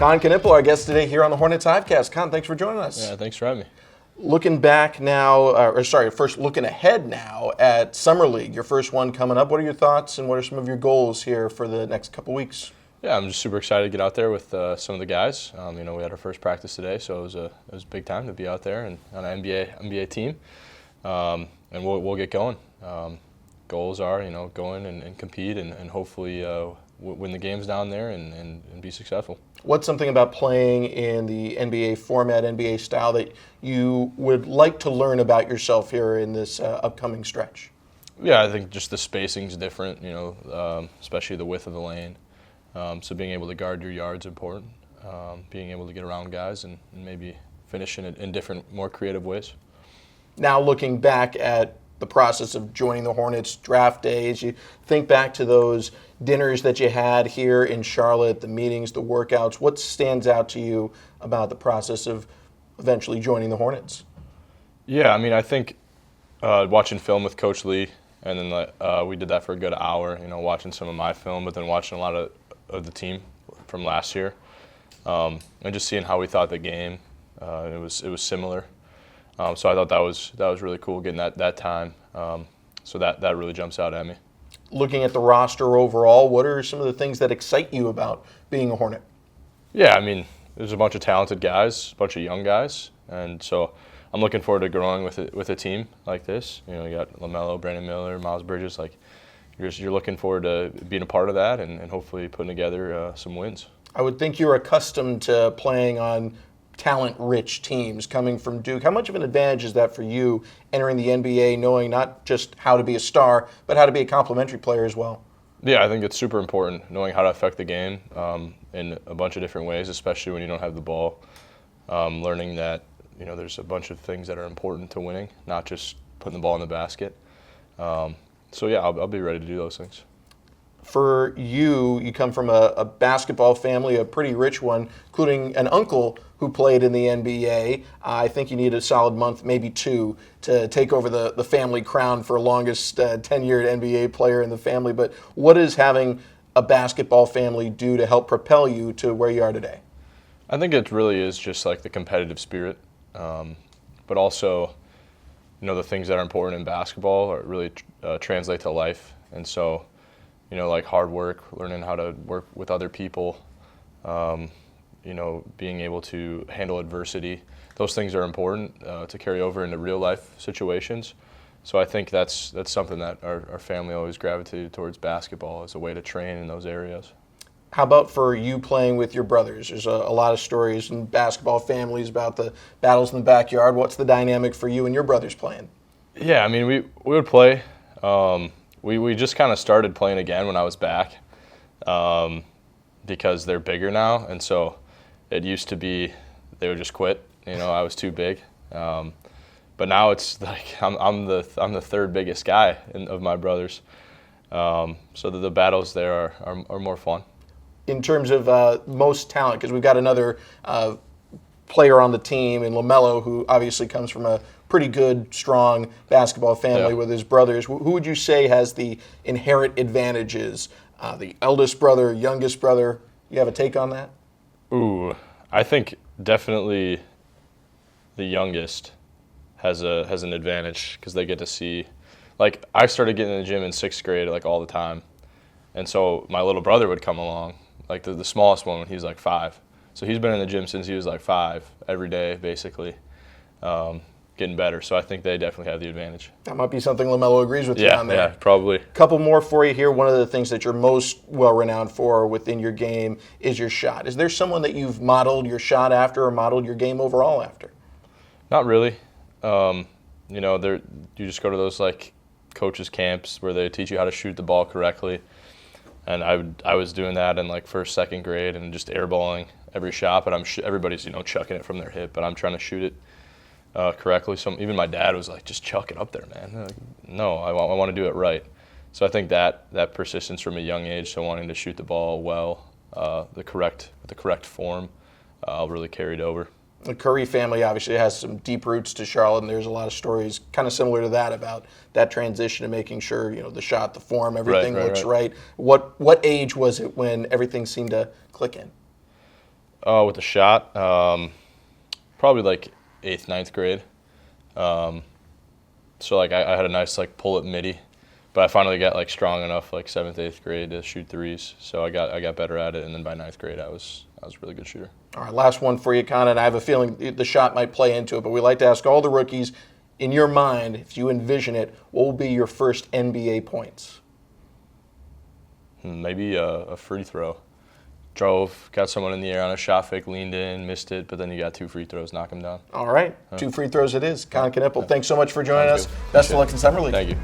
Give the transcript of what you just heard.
Knueppel, our guest today here on the Hornets Hivecast. Con, thanks for joining us. Yeah, thanks for having me. Looking back now, first looking ahead now at Summer League, your first one coming up. What are your thoughts and what are some of your goals here for the next couple weeks? Yeah, I'm just super excited to get out there with some of the guys. We had our first practice today, so it was a big time to be out there and on an NBA team, and we'll get going. Goals are, go in and compete and hopefully win the games down there and be successful. What's something about playing in the NBA format, NBA style, that you would like to learn about yourself here in this upcoming stretch? Yeah, I think just the spacing's different, especially the width of the lane. So being able to guard your yard's important. Being able to get around guys and maybe finish in different, more creative ways. Now looking back at the process of joining the Hornets, draft days, you think back to those dinners that you had here in Charlotte, the meetings, the workouts. What stands out to you about the process of eventually joining the Hornets? Yeah, I think watching film with Coach Lee, and then we did that for a good hour, watching some of my film, but then watching a lot of the team from last year, and just seeing how we thought the game. It was similar. So I thought that was really cool getting that time. So that really jumps out at me. Looking at the roster overall, what are some of the things that excite you about being a Hornet? Yeah, there's a bunch of talented guys, a bunch of young guys, and so I'm looking forward to growing with a team like this. You got LaMelo, Brandon Miller, Miles Bridges. You're looking forward to being a part of that and hopefully putting together some wins. I would think you're accustomed to playing on talent-rich teams coming from Duke. How much of an advantage is that for you entering the NBA, knowing not just how to be a star, but how to be a complementary player as well? Yeah, I think it's super important, knowing how to affect the game in a bunch of different ways, especially when you don't have the ball. Learning that there's a bunch of things that are important to winning, not just putting the ball in the basket. So yeah, I'll be ready to do those things. For you come from a basketball family, a pretty rich one, including an uncle who played in the NBA. I think you need a solid month, maybe two, to take over the family crown for longest tenured NBA player in the family. But what does having a basketball family do to help propel you to where you are today? I think it really is just like the competitive spirit, but also, the things that are important in basketball really translate to life. And so, like hard work, learning how to work with other people, being able to handle adversity. Those things are important to carry over into real life situations. So I think that's something that our family always gravitated towards basketball as a way to train in those areas. How about for you playing with your brothers? There's a lot of stories in basketball families about the battles in the backyard. What's the dynamic for you and your brothers playing? Yeah, we would play. We just kind of started playing again when I was back because they're bigger now, and so it used to be they would just quit. I was too big, but now it's like I'm the third biggest guy of my brothers, so the battles there are more fun. In terms of most talent, because we've got another player on the team in LaMelo who obviously comes from a pretty good, strong basketball family with his brothers. Who would you say has the inherent advantages? The eldest brother, youngest brother? You have a take on that? Ooh, I think definitely the youngest has an advantage because they get to see. Like, I started getting in the gym in 6th grade, all the time. And so my little brother would come along, the smallest one when he was 5. So he's been in the gym since he was 5, every day, basically. Getting better, so I think they definitely have the advantage. That might be something LaMelo agrees with you on there. Yeah, probably. Couple more for you here. One of the things that you're most well-renowned for within your game is your shot. Is there someone that you've modeled your shot after or modeled your game overall after? Not really. You just go to those coaches camps where they teach you how to shoot the ball correctly, and I was doing that in 1st, 2nd grade and just airballing every shot, but everybody's chucking it from their hip, but I'm trying to shoot it correctly. So even my dad was just chuck it up there, man. No, I want to do it right. So I think that persistence from a young age, so wanting to shoot the ball well, the correct form, really carried over. The Curry family obviously has some deep roots to Charlotte, and there's a lot of stories kind of similar to that about that transition and making sure the shot, the form, everything looks right. What age was it when everything seemed to click in? Oh, with the shot, probably like 8th, 9th grade. So like I had a nice like pull up midi, but I finally got like strong enough like 7th, 8th grade to shoot threes. So I got better at it, and then by 9th grade I was a really good shooter. All right, last one for you, Con, and I have a feeling the shot might play into it, but we like to ask all the rookies, in your mind, if you envision it, what will be your first NBA points? Maybe a free throw. Drove, got someone in the air on a shot fake, leaned in, missed it, but then you got 2 free throws, knock them down. All right, 2 free throws it is. Con Knueppel, thanks so much for joining us. Good. Best of luck in Summer League. Thank you.